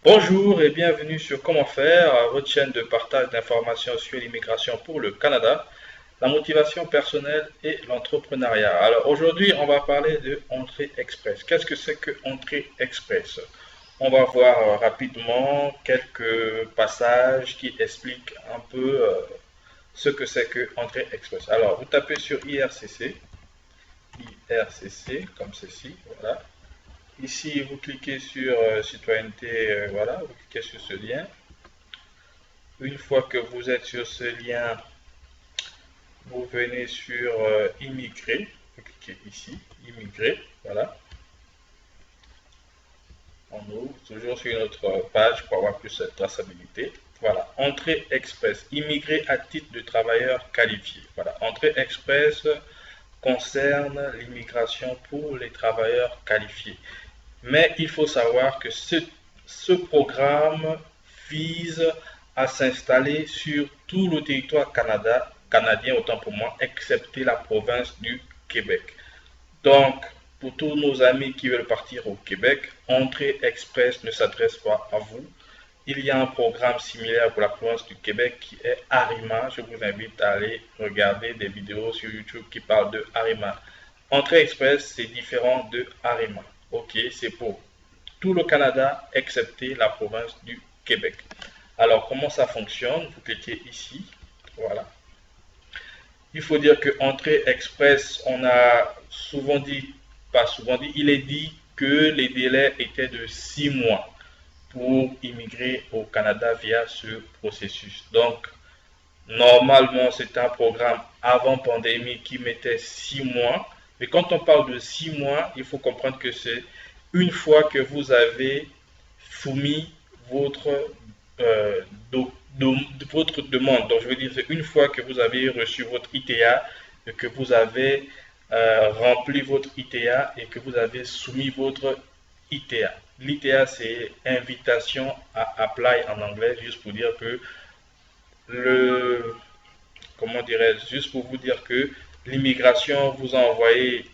Bonjour et bienvenue sur Comment faire, votre chaîne de partage d'informations sur l'immigration pour le Canada, la motivation personnelle et l'entrepreneuriat. Alors aujourd'hui, on va parler de Entrée Express. Qu'est-ce que c'est que Entrée Express? On va voir rapidement quelques passages qui expliquent un peu ce que c'est que Entrée Express. Alors, vous tapez sur IRCC comme ceci, voilà. Ici, vous cliquez sur citoyenneté, voilà, vous cliquez sur ce lien. Une fois que vous êtes sur ce lien, vous venez sur immigrer, vous cliquez ici, immigrer, voilà. On ouvre toujours sur notre page pour avoir plus de traçabilité. Voilà, entrée express, immigrer à titre de travailleur qualifié. Voilà, entrée express concerne l'immigration pour les travailleurs qualifiés. Mais il faut savoir que ce programme vise à s'installer sur tout le territoire canadien, autant pour moi, excepté la province du Québec. Donc, pour tous nos amis qui veulent partir au Québec, Entrée Express ne s'adresse pas à vous. Il y a un programme similaire pour la province du Québec qui est Arima. Je vous invite à aller regarder des vidéos sur YouTube qui parlent de Arima. Entrée Express, c'est différent de Arima. Ok, c'est pour tout le Canada excepté la province du Québec. Alors, comment ça fonctionne? Vous cliquez ici. Voilà. Il faut dire que Entrée Express, on a souvent dit, pas souvent dit, il est dit que les délais étaient de 6 mois pour immigrer au Canada via ce processus. Donc, normalement, c'est un programme avant pandémie qui mettait 6 mois. Mais quand on parle de 6 mois, il faut comprendre que c'est une fois que vous avez soumis votre, euh, votre demande. Donc, je veux dire, c'est une fois que vous avez reçu votre ITA, et que vous avez rempli votre ITA et que vous avez soumis votre ITA. L'ITA, c'est invitation à apply en anglais, juste pour dire que le, comment dirais-je, juste pour vous dire que l'immigration vous a envoyé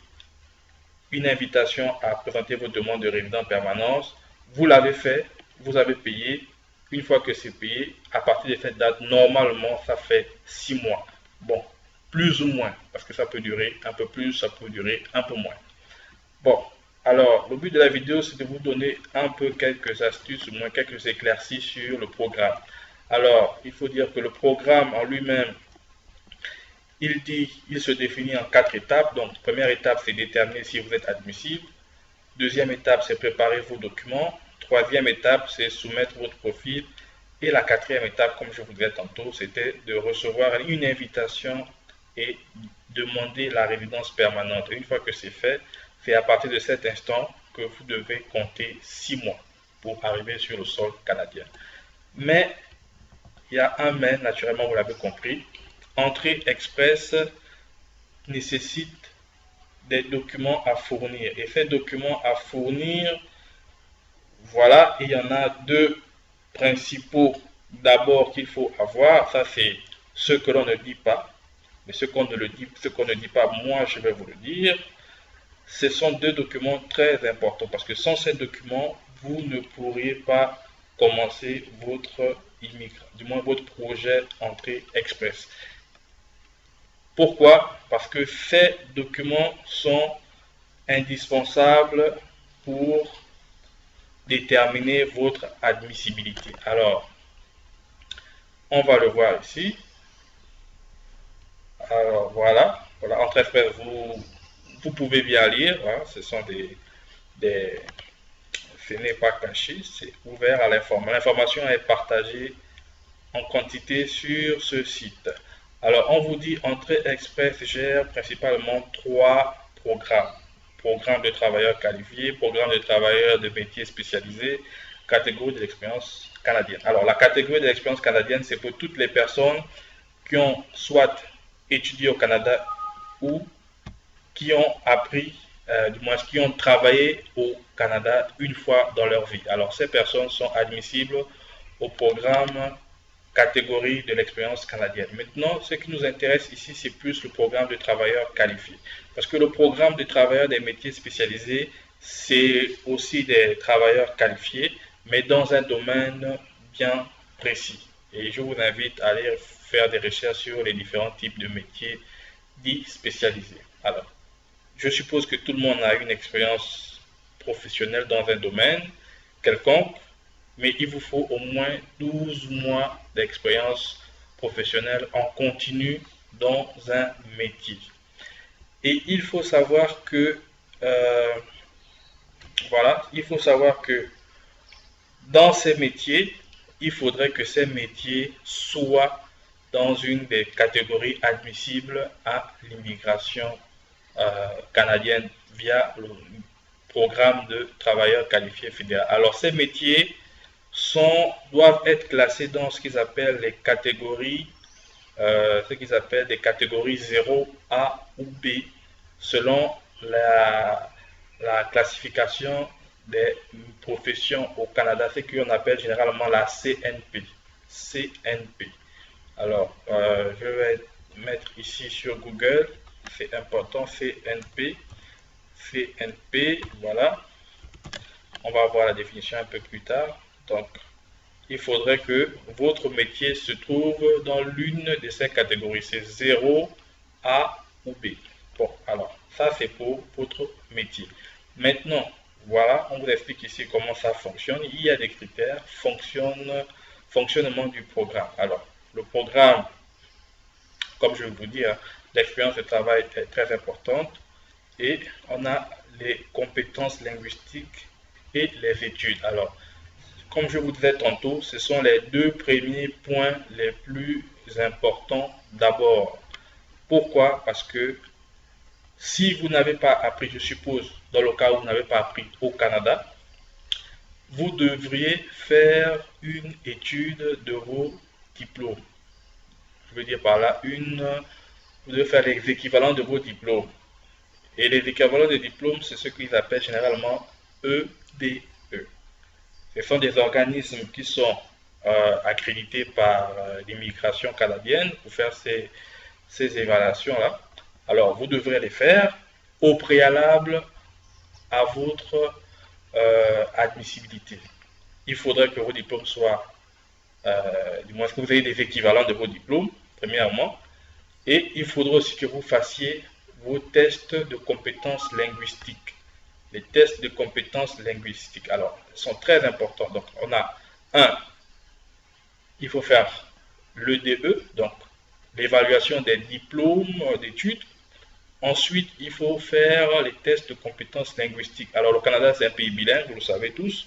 une invitation à présenter votre demande de résidence permanence. Vous l'avez fait, vous avez payé. Une fois que c'est payé, à partir de cette date, normalement, ça fait 6 mois. Bon, plus ou moins, parce que ça peut durer un peu plus, ça peut durer un peu moins. Bon, alors, le but de la vidéo, c'est de vous donner un peu quelques astuces, au moins quelques éclaircies sur le programme. Alors, il faut dire que le programme en lui-même, il se définit en 4 étapes. Donc, première étape, c'est déterminer si vous êtes admissible. Deuxième étape, c'est préparer vos documents. Troisième étape, c'est soumettre votre profil. Et la quatrième étape, comme je vous disais tantôt, c'était de recevoir une invitation et demander la résidence permanente. Et une fois que c'est fait, c'est à partir de cet instant que vous devez compter 6 mois pour arriver sur le sol canadien. Mais il y a un mais, naturellement, vous l'avez compris. Entrée express nécessite des documents à fournir. Et ces documents à fournir, voilà, il y en a deux principaux d'abord qu'il faut avoir. Ça, c'est ce que l'on ne dit pas. Mais ce qu'on ne dit pas, moi, je vais vous le dire. Ce sont deux documents très importants parce que sans ces documents, vous ne pourriez pas commencer votre du moins votre projet Entrée Express. Pourquoi? Parce que ces documents sont indispensables pour déterminer votre admissibilité. Alors, on va le voir ici. Alors, voilà. Voilà, Entrée Express, vous pouvez bien lire. Hein, ce sont des ce n'est pas caché, c'est ouvert à l'information. L'information est partagée en quantité sur ce site. Alors, on vous dit Entrée Express gère principalement 3 programmes. Programme de travailleurs qualifiés, programme de travailleurs de métiers spécialisés, catégorie de l'expérience canadienne. Alors, la catégorie de l'expérience canadienne, c'est pour toutes les personnes qui ont soit étudié au Canada ou qui ont appris, du moins qui ont travaillé au Canada une fois dans leur vie. Alors, ces personnes sont admissibles au programme catégorie de l'expérience canadienne. Maintenant, ce qui nous intéresse ici, c'est plus le programme de travailleurs qualifiés. Parce que le programme de travailleurs des métiers spécialisés, c'est aussi des travailleurs qualifiés, mais dans un domaine bien précis. Et je vous invite à aller faire des recherches sur les différents types de métiers dits spécialisés. Alors, je suppose que tout le monde a une expérience professionnelle dans un domaine quelconque, mais il vous faut au moins 12 mois d'expérience professionnelle en continu dans un métier. Et il faut savoir que, voilà, il faut savoir que dans ces métiers, il faudrait que ces métiers soient dans une des catégories admissibles à l'immigration canadienne via le programme de travailleurs qualifiés fédéral. Alors ces métiers doivent être classés dans ce qu'ils appellent les catégories, des catégories 0A ou B, selon la classification des professions au Canada, ce qu'on appelle généralement la CNP. CNP. Alors, je vais mettre ici sur Google, c'est important, CNP. CNP, voilà. On va voir la définition un peu plus tard. Donc, il faudrait que votre métier se trouve dans l'une de ces catégories. C'est 0, A ou B. Bon, alors, ça c'est pour votre métier. Maintenant, voilà, on vous explique ici comment ça fonctionne. Il y a des critères, fonctionnement du programme. Alors, le programme, comme je vous dis, l'expérience de travail est très importante. Et on a les compétences linguistiques et les études. Alors, comme je vous disais tantôt, ce sont les deux premiers points les plus importants d'abord. Pourquoi? Parce que si vous n'avez pas appris, je suppose, dans le cas où vous n'avez pas appris au Canada, vous devriez faire une étude de vos diplômes. Je veux dire par là, vous devez faire les équivalents de vos diplômes. Et les équivalents de diplômes, c'est ce qu'ils appellent généralement EDE. Ce sont des organismes qui sont accrédités par l'immigration canadienne pour faire ces évaluations-là. Alors, vous devrez les faire au préalable à votre admissibilité. Il faudrait que vos diplômes soient, du moins que vous ayez des équivalents de vos diplômes, premièrement. Et il faudra aussi que vous fassiez vos tests de compétences linguistiques. Les tests de compétences linguistiques, alors, sont très importants. Donc, on a il faut faire l'EDE, donc l'évaluation des diplômes d'études. Ensuite, il faut faire les tests de compétences linguistiques. Alors, le Canada, c'est un pays bilingue, vous le savez tous.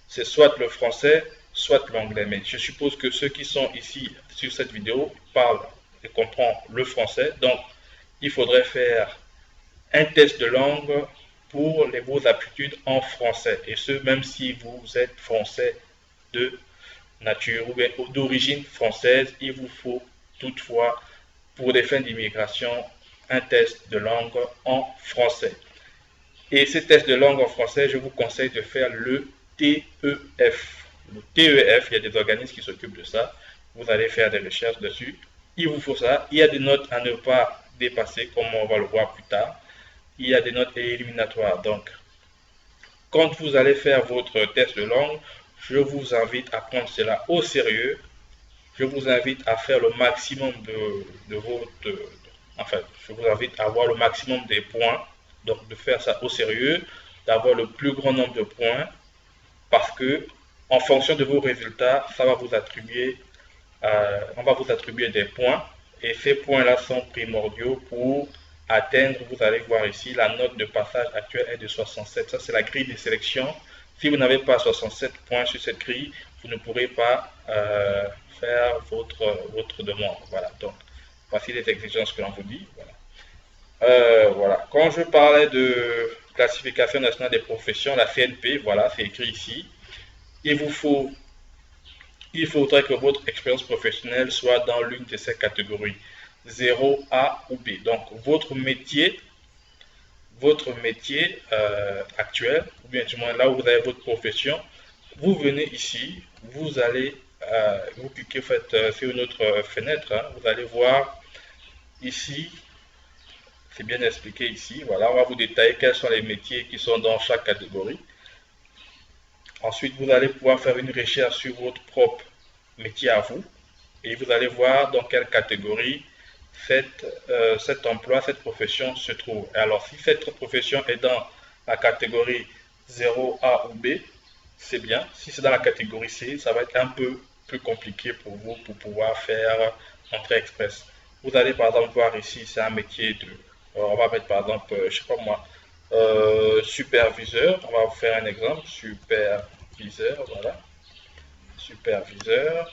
C'est soit le français, soit l'anglais. Mais je suppose que ceux qui sont ici sur cette vidéo parlent et comprennent le français. Donc, il faudrait faire un test de langue pour vos aptitudes en français. Et ce, même si vous êtes français de nature ou bien d'origine française, il vous faut toutefois, pour des fins d'immigration, un test de langue en français. Et ce test de langue en français, je vous conseille de faire le TEF. Le TEF, il y a des organismes qui s'occupent de ça. Vous allez faire des recherches dessus. Il vous faut ça. Il y a des notes à ne pas dépasser, comme on va le voir plus tard. Il y a des notes éliminatoires. Donc, quand vous allez faire votre test de langue, je vous invite à prendre cela au sérieux. Je vous invite à faire le maximum de votre... Enfin, je vous invite à avoir le maximum des points. Donc, de faire ça au sérieux, d'avoir le plus grand nombre de points. Parce que, en fonction de vos résultats, ça va vous attribuer, on va vous attribuer des points. Et ces points-là sont primordiaux pour atteindre, vous allez voir ici, la note de passage actuelle est de 67. Ça, c'est la grille de sélection. Si vous n'avez pas 67 points sur cette grille, vous ne pourrez pas faire votre demande. Voilà, donc, voici les exigences que l'on vous dit. Voilà. Voilà. Quand je parlais de classification nationale des professions, la CNP, voilà, c'est écrit ici. Il faudrait que votre expérience professionnelle soit dans l'une de ces catégories. 0A ou B. Donc, votre métier actuel, ou bien du moins là où vous avez votre profession, vous venez ici, vous allez, vous cliquez sur une autre fenêtre, vous allez voir ici, c'est bien expliqué ici, voilà, on va vous détailler quels sont les métiers qui sont dans chaque catégorie. Ensuite, vous allez pouvoir faire une recherche sur votre propre métier à vous et vous allez voir dans quelle catégorie cet emploi, cette profession se trouve. Et alors, si cette profession est dans la catégorie 0A ou B, c'est bien. Si c'est dans la catégorie C, ça va être un peu plus compliqué pour vous pour pouvoir faire entrée express. Vous allez par exemple voir ici, c'est un métier de, on va mettre par exemple, je sais pas moi, superviseur. On va vous faire un exemple, superviseur, voilà, superviseur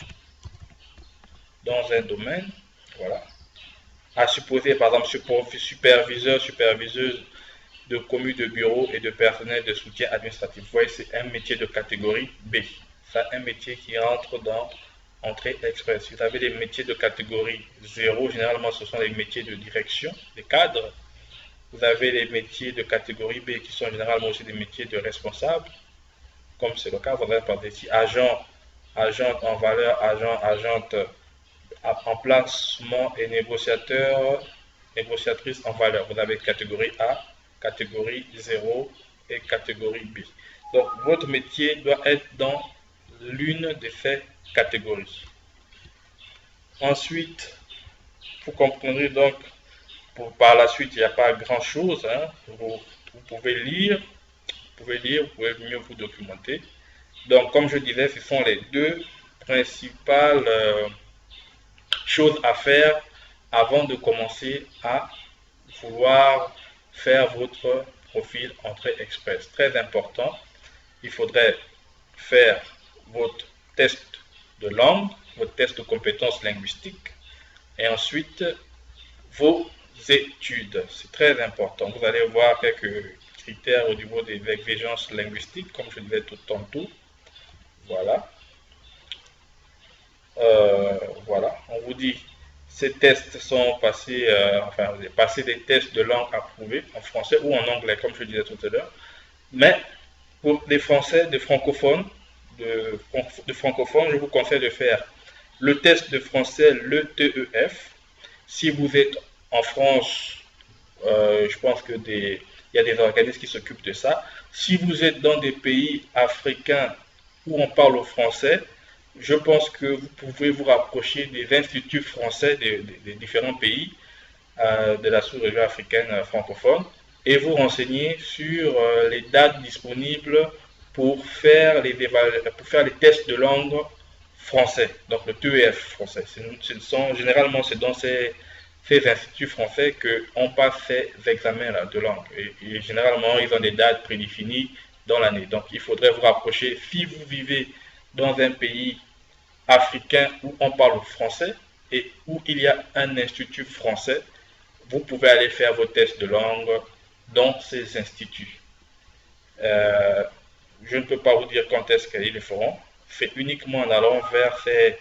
dans un domaine, voilà. À supposer par exemple superviseur, superviseuse de commis de bureau et de personnel de soutien administratif. Vous voyez, c'est un métier de catégorie B. C'est un métier qui entre dans entrée express. Vous avez des métiers de catégorie 0, généralement ce sont les métiers de direction, des cadres. Vous avez les métiers de catégorie B qui sont généralement aussi des métiers de responsable, comme c'est le cas, vous avez par ici agent, agente en valeur, agent, agente en placement et négociateur, négociatrice en valeur. Vous avez catégorie A, catégorie 0 et catégorie B. Donc, votre métier doit être dans l'une de ces catégories. Ensuite, vous comprendrez donc, par la suite, il n'y a pas grand-chose. Hein. Vous pouvez lire, vous pouvez mieux vous documenter. Donc, comme je disais, ce sont les deux principales choses à faire avant de commencer à vouloir faire votre profil entrée express. Très important, il faudrait faire votre test de langue, votre test de compétences linguistiques et ensuite vos études. C'est très important. Vous allez voir quelques critères au niveau des exigences linguistiques, comme je disais tout tantôt. Voilà. Voilà. On vous dit, ces tests sont passés, enfin, vous avez passé des tests de langue approuvés en français ou en anglais, comme je disais tout à l'heure. Mais pour les Français, des francophones, de francophones, je vous conseille de faire le test de français, le TEF. Si vous êtes en France, je pense que il y a des organismes qui s'occupent de ça. Si vous êtes dans des pays africains où on parle au français, je pense que vous pouvez vous rapprocher des instituts français des différents pays de la sous-région africaine francophone et vous renseigner sur les dates disponibles pour faire les tests de langue français, donc le TEF français. Généralement, c'est dans ces instituts français qu'on passe ces examens-là de langue. Et généralement, ils ont des dates prédéfinies dans l'année. Donc, il faudrait vous rapprocher. Si vous vivez dans un pays africain où on parle français et où il y a un institut français, vous pouvez aller faire vos tests de langue dans ces instituts. Je ne peux pas vous dire quand est-ce qu'ils le feront. C'est uniquement en allant vers ces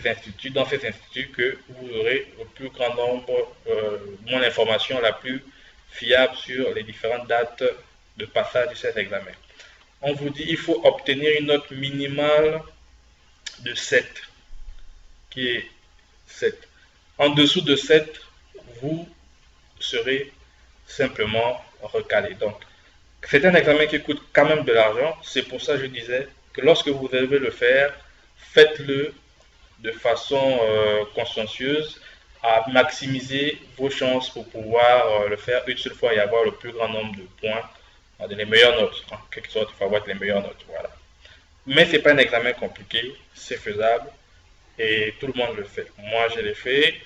instituts, dans ces instituts, que vous aurez le plus grand nombre, mon information la plus fiable sur les différentes dates de passage de ces examens. On vous dit qu'il faut obtenir une note minimale de 7, qui est 7. En dessous de 7, vous serez simplement recalé. Donc, c'est un examen qui coûte quand même de l'argent. C'est pour ça que je disais que lorsque vous devez le faire, faites-le de façon consciencieuse, à maximiser vos chances pour pouvoir le faire une seule fois et avoir le plus grand nombre de points, les meilleures notes. En quelque sorte, il faut avoir les meilleures notes. Voilà. Mais ce n'est pas un examen compliqué, c'est faisable et tout le monde le fait. Moi, je l'ai fait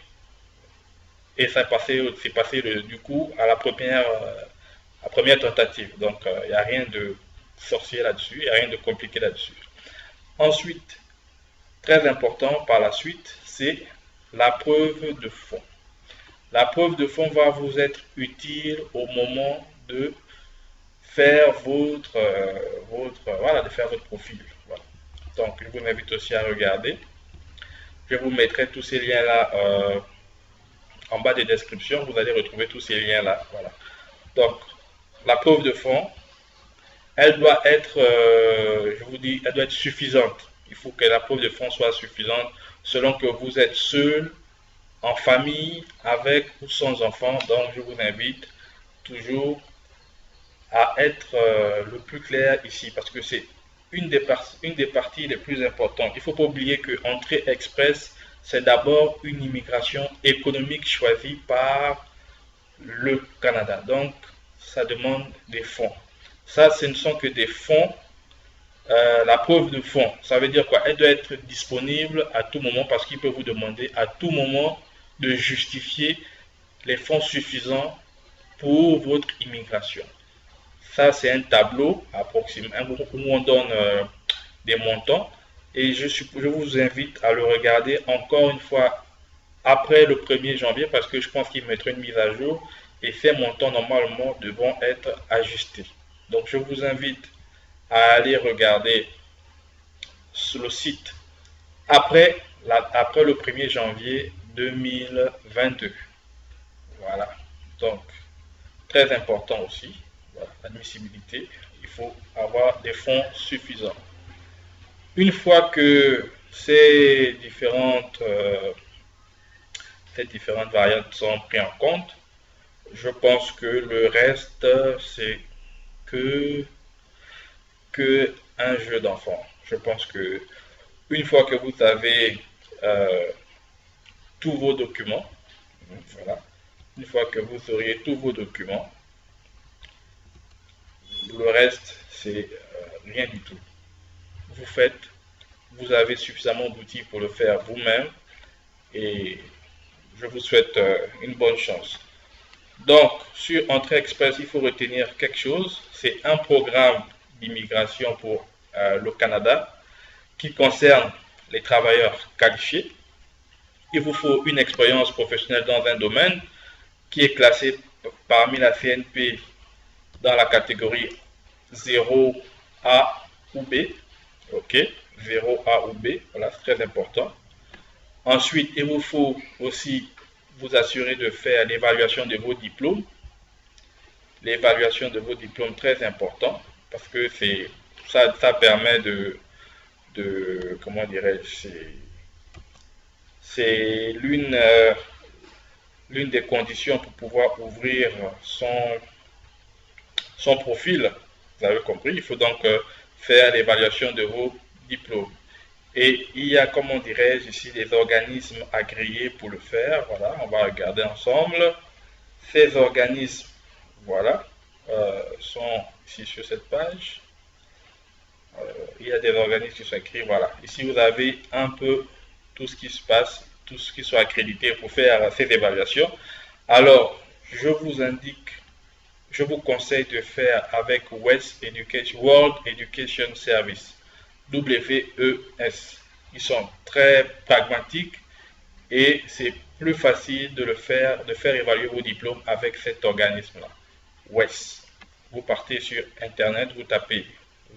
et c'est passé du coup à la première tentative. Donc, il n'y a rien de sorcier là-dessus, il n'y a rien de compliqué là-dessus. Ensuite, très important par la suite, c'est la preuve de fond. La preuve de fond va vous être utile au moment de faire de faire votre profil. Voilà. Donc, je vous invite aussi à regarder. Je vous mettrai tous ces liens-là en bas des descriptions. Vous allez retrouver tous ces liens-là. Voilà. Donc, la preuve de fond, elle doit être, je vous dis, elle doit être suffisante. Il faut que la preuve de fond soit suffisante selon que vous êtes seul, en famille, avec ou sans enfant. Donc, je vous invite toujours à être le plus clair ici, parce que c'est une des parties les plus importantes. Il ne faut pas oublier que Entrée Express, c'est d'abord une immigration économique choisie par le Canada. Donc, ça demande des fonds. Ça, ce ne sont que des fonds. La preuve de fonds, ça veut dire quoi? Elle doit être disponible à tout moment parce qu'il peut vous demander à tout moment de justifier les fonds suffisants pour votre immigration. Ça, c'est un tableau approximatif où on donne des montants et je vous invite à le regarder encore une fois après le 1er janvier parce que je pense qu'il mettra une mise à jour et ces montants normalement devront être ajustés. Donc, je vous invite à aller regarder sur le site après le 1er janvier 2022. Voilà. Donc, très important aussi, voilà, l'admissibilité. Il faut avoir des fonds suffisants. Une fois que ces différentes variantes sont prises en compte, je pense que le reste, c'est que un jeu d'enfant. Je pense que une fois que vous avez tous vos documents, voilà, une fois que vous auriez tous vos documents, le reste, c'est rien du tout. Vous avez suffisamment d'outils pour le faire vous-même et je vous souhaite une bonne chance. Donc, sur Entrée Express, il faut retenir quelque chose, c'est un programme d'immigration pour le Canada qui concerne les travailleurs qualifiés. Il vous faut une expérience professionnelle dans un domaine qui est classé parmi la CNP dans la catégorie 0A ou B. Ok, 0A ou B, voilà, c'est très important. Ensuite, il vous faut aussi vous assurer de faire l'évaluation de vos diplômes. L'évaluation de vos diplômes, très important, parce que ça permet comment dirais-je, c'est l'une des conditions pour pouvoir ouvrir son profil. Vous avez compris, il faut donc faire l'évaluation de vos diplômes. Et il y a, comment dirais-je, ici des organismes agréés pour le faire. Voilà, on va regarder ensemble. Ces organismes, voilà, sont ici sur cette page. Il y a des organismes qui sont écrits, voilà. Ici, vous avez un peu tout ce qui se passe, tout ce qui sont accrédités pour faire ces évaluations. Alors, je vous conseille de faire avec World Education Service, WES. Ils sont très pragmatiques et c'est plus facile de faire évaluer vos diplômes avec cet organisme-là, WES. Vous partez sur Internet, vous tapez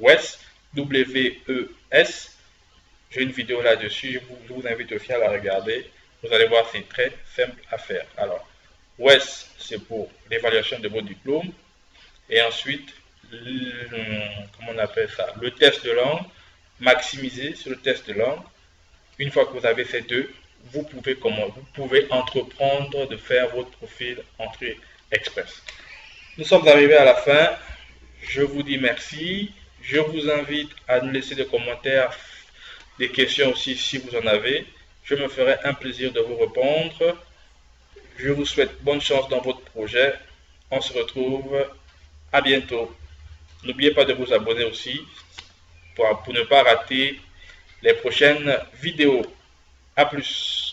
WES, W-E-S. J'ai une vidéo là-dessus, je vous invite aussi à la regarder. Vous allez voir, c'est très simple à faire. Alors, WES, c'est pour l'évaluation de vos diplômes. Et ensuite, comment on appelle ça? Le test de langue. Maximiser sur le test de langue. Une fois que vous avez ces deux, vous pouvez entreprendre de faire votre profil Entrée Express. Nous sommes arrivés à la fin. Je vous dis merci. Je vous invite à nous laisser des commentaires, des questions aussi si vous en avez. Je me ferai un plaisir de vous répondre. Je vous souhaite bonne chance dans votre projet. On se retrouve à bientôt. N'oubliez pas de vous abonner aussi pour ne pas rater les prochaines vidéos. A plus.